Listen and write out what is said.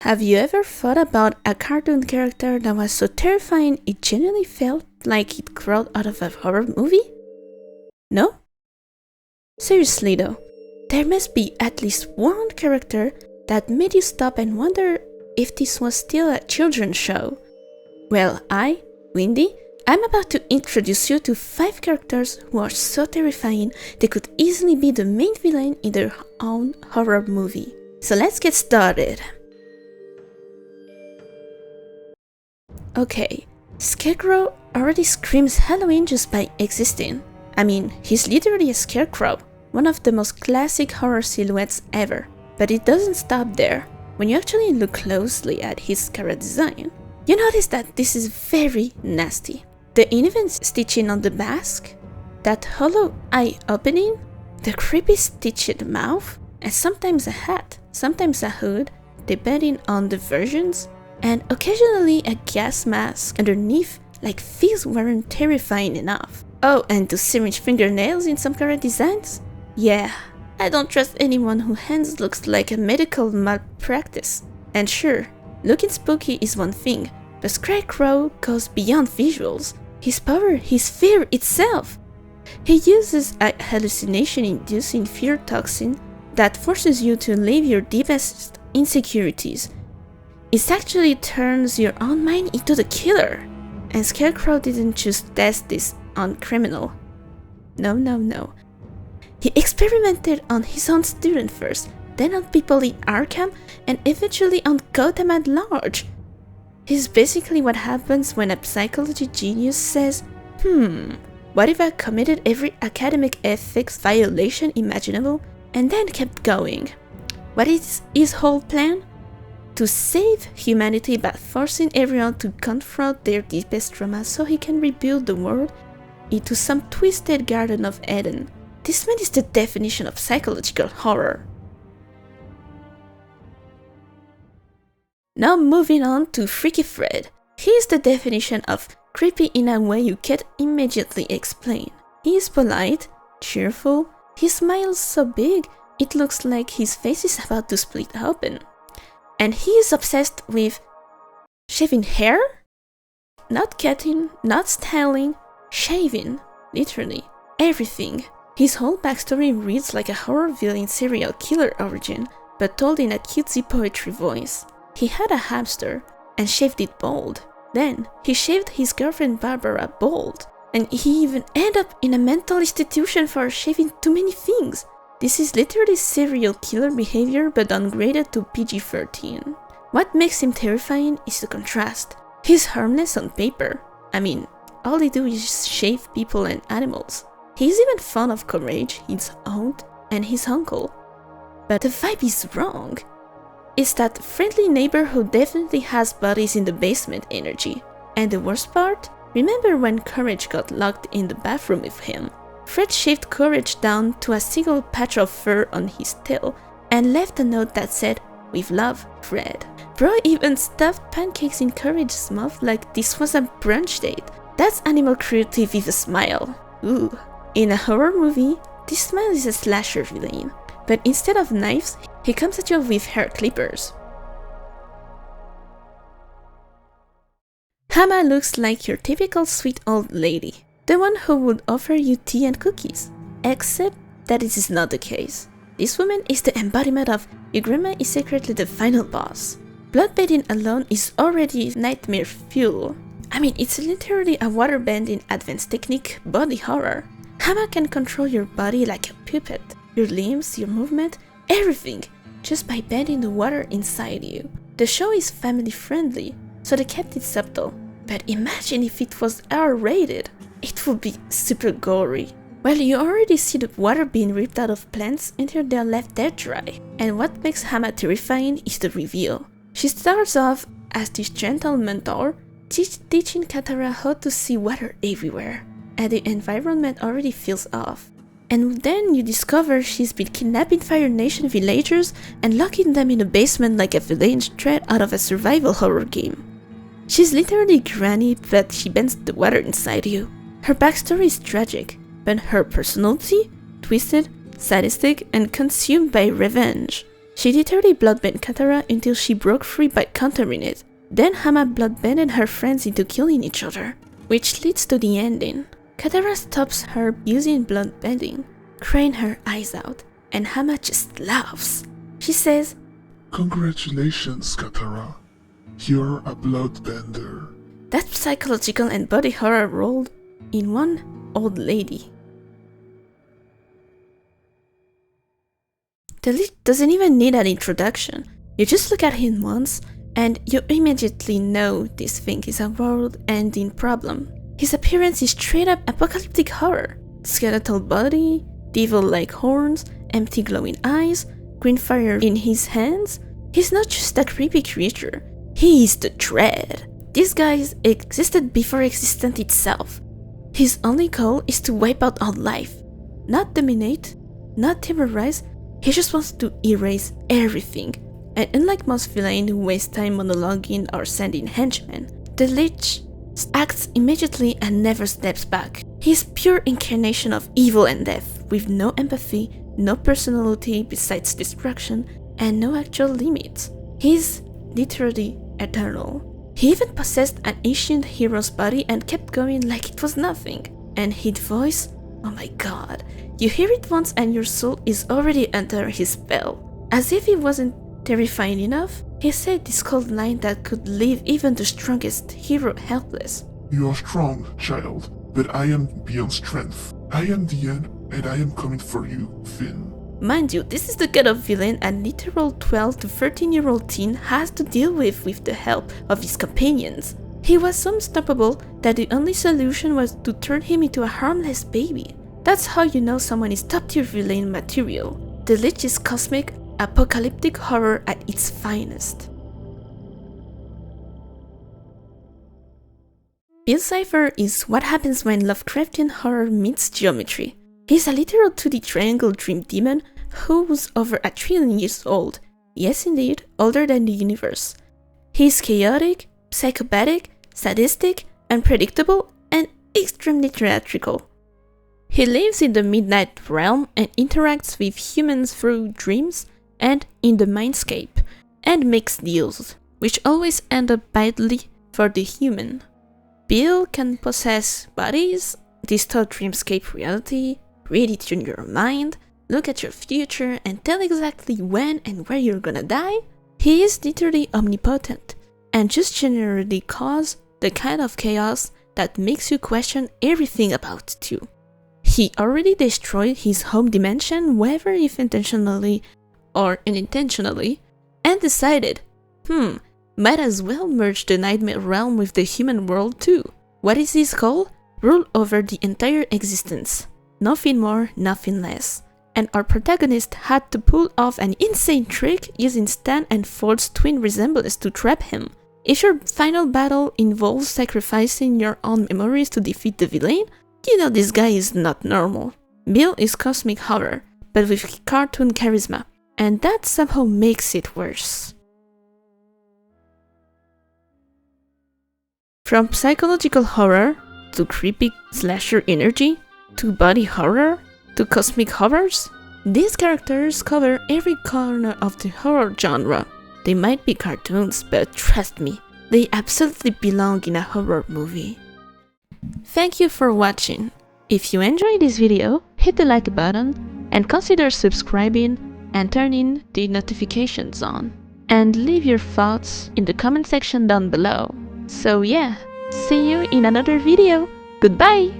Have you ever thought about a cartoon character that was so terrifying it genuinely felt like it crawled out of a horror movie? No? Seriously though, there must be at least one character that made you stop and wonder if this was still a children's show. Well, Windy, I'm about to introduce you to 5 characters who are so terrifying they could easily be the main villain in their own horror movie. So let's get started. Okay, Scarecrow already screams Halloween just by existing. I mean, he's literally a scarecrow, one of the most classic horror silhouettes ever. But it doesn't stop there. When you actually look closely at his character design, you notice that this is very nasty. The uneven stitching on the mask, that hollow eye opening, the creepy stitched mouth, and sometimes a hat, sometimes a hood, depending on the versions, and occasionally a gas mask underneath, like these weren't terrifying enough. Oh, and the syringe fingernails in some character designs? Yeah, I don't trust anyone whose hands looks like a medical malpractice. And sure, looking spooky is one thing, but Scarecrow goes beyond visuals. His power, his fear itself. He uses a hallucination-inducing fear toxin that forces you to live your deepest insecurities. It actually turns your own mind into the killer. And Scarecrow didn't just test this on criminal. No. He experimented on his own student first, then on people in Arkham, and eventually on Gotham at large. He's basically what happens when a psychology genius says, what if I committed every academic ethics violation imaginable, and then kept going? What is his whole plan? To save humanity by forcing everyone to confront their deepest trauma so he can rebuild the world into some twisted Garden of Eden. This man is the definition of psychological horror. Now moving on to Freaky Fred. He is the definition of creepy in a way you can't immediately explain. He is polite, cheerful, he smiles so big it looks like his face is about to split open. And he is obsessed with shaving hair? Not cutting, not styling, shaving, literally, everything. His whole backstory reads like a horror villain serial killer origin, but told in a cutesy poetry voice. He had a hamster and shaved it bald. Then he shaved his girlfriend Barbara bald, and he even ended up in a mental institution for shaving too many things. This is literally serial killer behavior but downgraded to PG-13. What makes him terrifying is the contrast. He's harmless on paper. I mean, all they do is shave people and animals. He's even fond of Courage, his aunt, and his uncle. But the vibe is wrong. It's that friendly neighbor who definitely has bodies in the basement energy. And the worst part? Remember when Courage got locked in the bathroom with him? Fred shaved Courage down to a single patch of fur on his tail and left a note that said, "With love, Fred." Bro even stuffed pancakes in Courage's mouth like this was a brunch date. That's animal cruelty with a smile. Ooh. In a horror movie, this smile is a slasher villain. But instead of knives, he comes at you with hair clippers. Hama looks like your typical sweet old lady, the one who would offer you tea and cookies. Except that this is not the case. This woman is the embodiment of your grandma is secretly the final boss. Bloodbathing alone is already nightmare fuel. I mean, it's literally a waterbending advanced technique body horror. Hama can control your body like a puppet, your limbs, your movement, everything, just by bending the water inside you. The show is family friendly, so they kept it subtle. But imagine if it was R-rated. It would be super gory. Well, you already see the water being ripped out of plants until they're left dead dry. And what makes Hama terrifying is the reveal. She starts off as this gentle mentor, teaching Katara how to see water everywhere. And the environment already feels off. And then you discover she's been kidnapping Fire Nation villagers and locking them in a basement like a villain threat out of a survival horror game. She's literally Granny, but she bends the water inside you. Her backstory is tragic, but her personality, twisted, sadistic, and consumed by revenge. She literally bloodbent Katara until she broke free by countering it. Then Hama bloodbended her friends into killing each other, which leads to the ending. Katara stops her using bloodbending, crying her eyes out, and Hama just laughs. She says, "Congratulations, Katara. You're a bloodbender." That's psychological and body horror rolled in one old lady. The Lich doesn't even need an introduction. You just look at him once, and you immediately know this thing is a world-ending problem. His appearance is straight-up apocalyptic horror. Skeletal body, devil-like horns, empty glowing eyes, green fire in his hands. He's not just a creepy creature, he is the dread. This guy existed before existence itself. His only goal is to wipe out all life. Not dominate, not terrorize, he just wants to erase everything. And unlike most villains who waste time monologuing or sending henchmen, the Lich acts immediately and never steps back. He is pure incarnation of evil and death, with no empathy, no personality besides destruction, and no actual limits. He is literally eternal. He even possessed an ancient hero's body and kept going like it was nothing. And his voice, oh my god, you hear it once and your soul is already under his spell. As if it wasn't terrifying enough, he said this cold line that could leave even the strongest hero helpless. "You are strong, child, but I am beyond strength. I am the end, and I am coming for you, Finn." Mind you, this is the kind of villain a literal 12 to 13-year-old teen has to deal with the help of his companions. He was so unstoppable that the only solution was to turn him into a harmless baby. That's how you know someone is top-tier villain material. The Lich is cosmic, apocalyptic horror at its finest. Cipher is what happens when Lovecraftian horror meets geometry. He's a literal 2D triangle dream demon who's over 1 trillion years old. Yes indeed, older than the universe. He's chaotic, psychopathic, sadistic, unpredictable, and extremely theatrical. He lives in the Midnight Realm and interacts with humans through dreams and in the mindscape, and makes deals, which always end up badly for the human. Bill can possess bodies, distort dreamscape reality, read it in your mind, look at your future, and tell exactly when and where you're gonna die. He is literally omnipotent, and just generally cause the kind of chaos that makes you question everything about it too. He already destroyed his home dimension, whether if intentionally or unintentionally, and decided, might as well merge the nightmare realm with the human world too. What is his goal? Rule over the entire existence. Nothing more, nothing less. And our protagonist had to pull off an insane trick using Stan and Ford's twin resemblance to trap him. If your final battle involves sacrificing your own memories to defeat the villain, you know this guy is not normal. Bill is cosmic horror, but with cartoon charisma, and that somehow makes it worse. From psychological horror, to creepy slasher energy, to body horror, to cosmic horrors, these characters cover every corner of the horror genre. They might be cartoons, but trust me, they absolutely belong in a horror movie. Thank you for watching. If you enjoyed this video, hit the like button and consider subscribing and turning the notifications on. And leave your thoughts in the comment section down below. So yeah, see you in another video. Goodbye!